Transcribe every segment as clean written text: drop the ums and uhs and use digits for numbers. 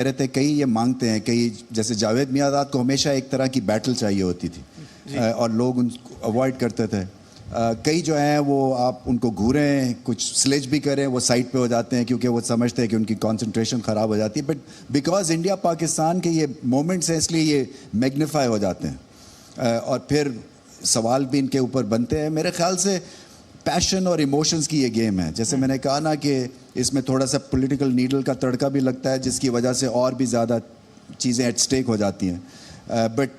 रहे थे, कई ये मांगते हैं, कई जैसे जावेद मियाँदाद को हमेशा एक तरह की बैटल चाहिए होती थी और लोग उनको अवॉइड करते थे। कई जो हैं वो आप उनको घूरें, कुछ स्लेज भी करें, वो साइड पे हो जाते हैं क्योंकि वो समझते हैं कि उनकी कंसंट्रेशन ख़राब हो जाती है। बट बिकॉज इंडिया पाकिस्तान के ये मोमेंट्स हैं इसलिए ये मैग्नीफाई हो जाते हैं और फिर सवाल भी इनके ऊपर बनते हैं। मेरे ख्याल से पैशन और इमोशंस की ये गेम है। जैसे मैंने कहा ना कि इसमें थोड़ा सा पॉलिटिकल नीडल का तड़का भी लगता है जिसकी वजह से और भी ज़्यादा चीज़ें एट स्टेक हो जाती हैं। बट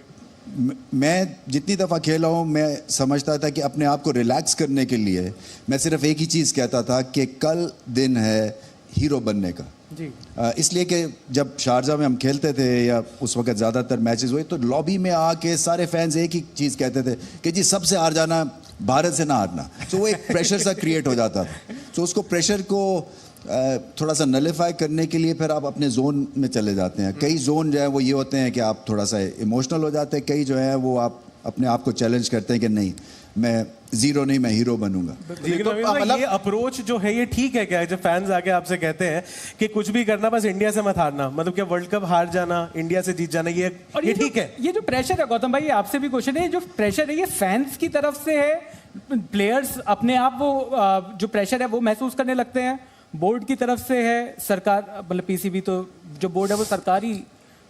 मैं जितनी दफ़ा खेला हूँ मैं समझता था कि अपने आप को रिलैक्स करने के लिए मैं सिर्फ एक ही चीज़ कहता था कि कल दिन है हीरो बनने का जी। इसलिए कि जब शारजा में हम खेलते थे या उस वक्त ज़्यादातर मैचेस हुए तो लॉबी में आके सारे फैंस एक ही चीज़ कहते थे कि जी सबसे हार जाना, भारत से ना हारना। तो वो एक प्रेशर सा क्रिएट हो जाता था। तो उसको प्रेशर को थोड़ा सा नलिफाई करने के लिए फिर आप अपने जोन में चले जाते हैं। कई जोन जो है वो ये होते हैं कि आप थोड़ा सा इमोशनल हो जाते हैं, कई जो है वो आप अपने आप को चैलेंज करते हैं कि नहीं मैं जीरो नहीं, मैं हीरो बनूंगा। लेकिन तो मतलब ये अप्रोच जो है ये ठीक है क्या, जब फैंस आके आपसे कहते हैं कि कुछ भी करना बस इंडिया से मत हारना, मतलब क्या वर्ल्ड कप हार जाना, इंडिया से जीत जाना, ये ठीक है? ये जो प्रेशर है गौतम भाई, आपसे भी क्वेश्चन है, जो प्रेशर है ये फैंस की तरफ से है, प्लेयर्स अपने आप वो जो प्रेशर है वो महसूस करने लगते हैं, बोर्ड की तरफ से है, सरकार मतलब पीसीबी तो जो बोर्ड है वो सरकारी,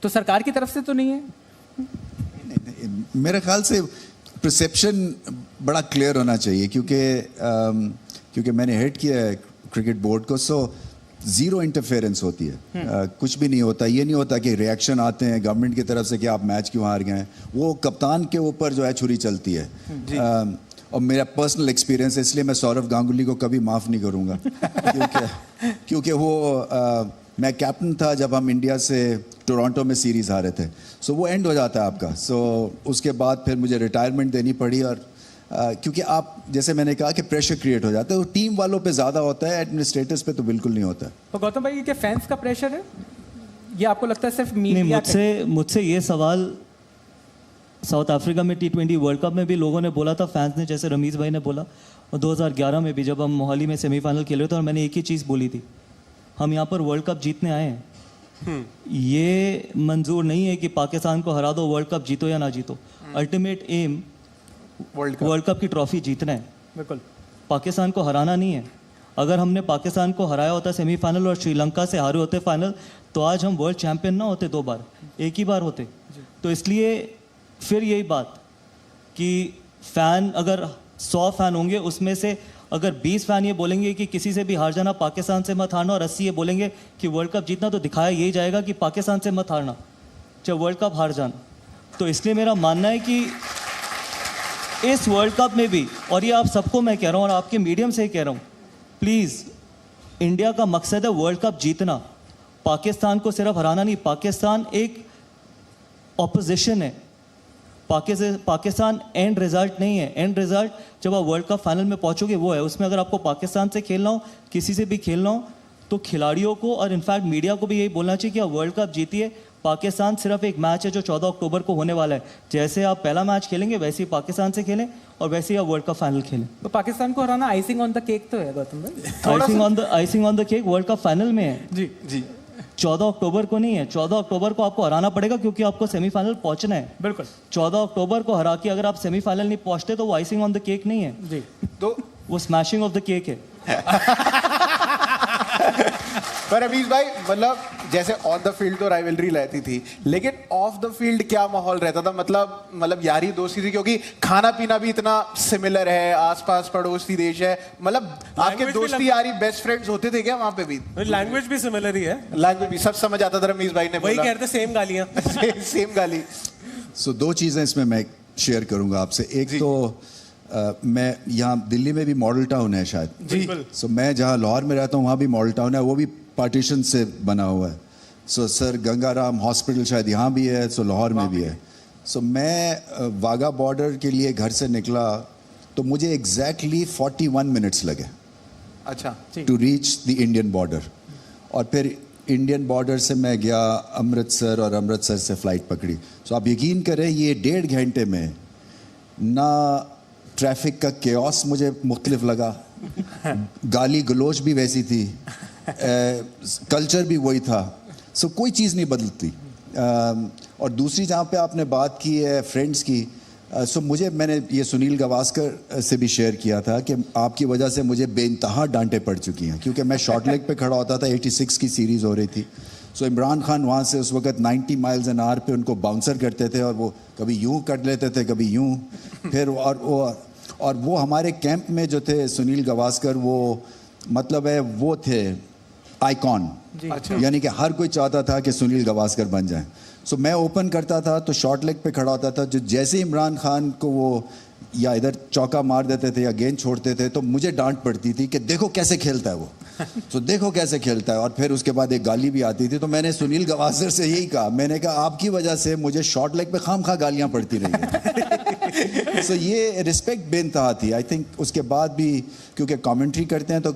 तो सरकार की तरफ से तो नहीं है? नहीं, मेरे ख्याल से परसेप्शन बड़ा क्लियर होना चाहिए क्योंकि मैंने हेड किया है क्रिकेट बोर्ड को। सो ज़ीरो इंटरफेरेंस होती है। कुछ भी नहीं होता। ये नहीं होता कि रिएक्शन आते हैं गवर्नमेंट की तरफ से कि आप मैच क्यों हार गए। वो कप्तान के ऊपर जो है छुरी चलती है। और मेरा पर्सनल एक्सपीरियंस है, इसलिए मैं सौरव गांगुली को कभी माफ़ नहीं करूँगा क्योंकि वो मैं कैप्टन था जब हम इंडिया से टोरंटो में सीरीज़ हारे थे। सो वो एंड हो जाता है आपका। सो उसके बाद फिर मुझे रिटायरमेंट देनी पड़ी और क्योंकि आप जैसे मैंने कहा कि प्रेशर क्रिएट हो जाता है, वो टीम वालों पे ज़्यादा होता है, एडमिनिस्ट्रेटर्स पे तो बिल्कुल नहीं होता है। तो गौतम भाई क्या फैंस का प्रेशर है, ये आपको लगता है सिर्फ मीडिया? मुझसे ये सवाल साउथ अफ्रीका में T20 वर्ल्ड कप में भी लोगों ने बोला था, फैंस ने, जैसे रमीज़ भाई ने बोला, और 2011 में भी जब हम मोहाली में सेमीफाइनल खेले थे और मैंने एक ही चीज़ बोली थी, हम यहाँ पर वर्ल्ड कप जीतने आए हैं। ये मंजूर नहीं है कि पाकिस्तान को हरा दो, वर्ल्ड कप जीतो या ना जीतो। अल्टीमेट एम वर्ल्ड कप की ट्रॉफी जीतना है, बिल्कुल पाकिस्तान को हराना नहीं है। अगर हमने पाकिस्तान को हराया होता सेमीफाइनल और श्रीलंका से हारे होते फाइनल, तो आज हम वर्ल्ड चैंपियन ना होते 2 बार, एक ही बार होते। तो इसलिए फिर यही बात कि फ़ैन अगर 100 फ़ैन होंगे, उसमें से अगर 20 फ़ैन ये बोलेंगे कि किसी से भी हार जाना, पाकिस्तान से मत हारना, और 80 ये बोलेंगे कि वर्ल्ड कप जीतना, तो दिखाया यही जाएगा कि पाकिस्तान से मत हारना, चाहे वर्ल्ड कप हार जाना। तो इसलिए मेरा मानना है कि इस वर्ल्ड कप में भी, और ये आप सबको मैं कह रहा हूँ और आपके मीडियम से ही कह रहा हूँ, प्लीज़, इंडिया का मकसद है वर्ल्ड कप जीतना, पाकिस्तान को सिर्फ हराना नहीं। पाकिस्तान एक ऑपोजिशन है, पाकिस्तान एंड रिजल्ट नहीं है। एंड रिजल्ट जब आप वर्ल्ड कप फाइनल में पहुंचोगे वो है। उसमें अगर आपको पाकिस्तान से खेलना हो, किसी से भी खेलना हो, तो खिलाड़ियों को और इनफैक्ट मीडिया को भी यही बोलना चाहिए कि आप वर्ल्ड कप जीतिए। पाकिस्तान सिर्फ एक मैच है जो 14 अक्टूबर को होने वाला है। जैसे आप पहला मैच खेलेंगे वैसे ही पाकिस्तान से खेलें और वैसे ही आप वर्ल्ड कप फाइनल खेलें। तो पाकिस्तान को हराना आइसिंग ऑन द केक तो है गौतम भाई? Icing on the cake world cup final में है जी जी। 14 अक्टूबर को नहीं है। 14 अक्टूबर को आपको हराना पड़ेगा क्योंकि आपको सेमीफाइनल पहुंचना है। बिल्कुल। 14 अक्टूबर को हरा के अगर आप सेमीफाइनल नहीं पहुंचते तो वो आइसिंग ऑन द केक नहीं है जी, तो वो स्मैशिंग ऑफ द केक है। पर रमीज भाई, मतलब जैसे ऑन द फील्ड तो राइवलरी रहती थी, लेकिन ऑफ द फील्ड क्या माहौल रहता था? मतलब यारी दोस्ती थी, क्योंकि खाना पीना भी इतना सिमिलर है, आसपास पड़ोसी देश है, मतलब आपके दोस्ती यारी बेस्ट फ्रेंड्स होते थे क्या वहां पे भी? लैंग्वेज भी सिमिलर ही है, लैंग्वेज भी सब समझ आता था। रमीज भाई ने वही कहते सेम गालियां सेम गाली। सो 2 चीज़ें इसमें मैं शेयर करूंगा आपसे। एक तो मैं यहाँ दिल्ली में भी मॉडल टाउन है शायद। सो मैं जहाँ लाहौर में रहता हूँ वहाँ भी मॉडल टाउन है, वो भी पार्टीशन से बना हुआ है। सो सर गंगाराम हॉस्पिटल शायद यहाँ भी है, सो लाहौर में भी है। सो मैं वाघा बॉर्डर के लिए घर से निकला तो मुझे एग्जैक्टली 41 मिनट्स लगे, अच्छा, to reach the Indian border. और फिर इंडियन बॉर्डर से मैं गया अमृतसर और अमृतसर से फ़्लाइट पकड़ी। सो आप यकीन करें ये 1.5 घंटे में ना ट्रैफिक का केओस मुझे मुख्तलिफ लगा, गाली गलोच भी वैसी थी, कल्चर भी वही था। सो कोई चीज़ नहीं बदलती। और दूसरी जहाँ पे आपने बात की है फ्रेंड्स की, सो मैंने ये सुनील गावस्कर से भी शेयर किया था कि आपकी वजह से मुझे बेइंतहा डांटे पड़ चुकी हैं, क्योंकि मैं शॉर्ट लेग पे खड़ा होता था, 86 की सीरीज़ हो रही थी। सो इमरान खान वहाँ से उस वक्त 90 माइल्स एन आवर पे उनको बाउंसर करते थे, और वो कभी यूं कर लेते थे, कभी यूं, फिर और वो हमारे कैंप में जो थे सुनील गावस्कर, वो मतलब है वो थे आइकॉन, यानी कि हर कोई चाहता था कि सुनील गावस्कर बन जाए। सो मैं ओपन करता था तो शॉर्ट लेग पे खड़ा होता था, जो जैसे इमरान खान को वो या इधर चौका मार देते थे या गेंद छोड़ते थे तो मुझे डांट पड़ती थी कि देखो कैसे खेलता है वो, तो देखो कैसे खेलता है। और फिर उसके बाद एक गाली भी आती थी। तो मैंने सुनील गावस्कर से यही कहा, मैंने कहा आपकी वजह से मुझे शॉर्ट लेग पे खामखा गालियां पड़ती रही हैं। सो ये रिस्पेक्ट बेइंतहा थी। आई थिंक उसके बाद भी क्योंकि कमेंट्री करते हैं तो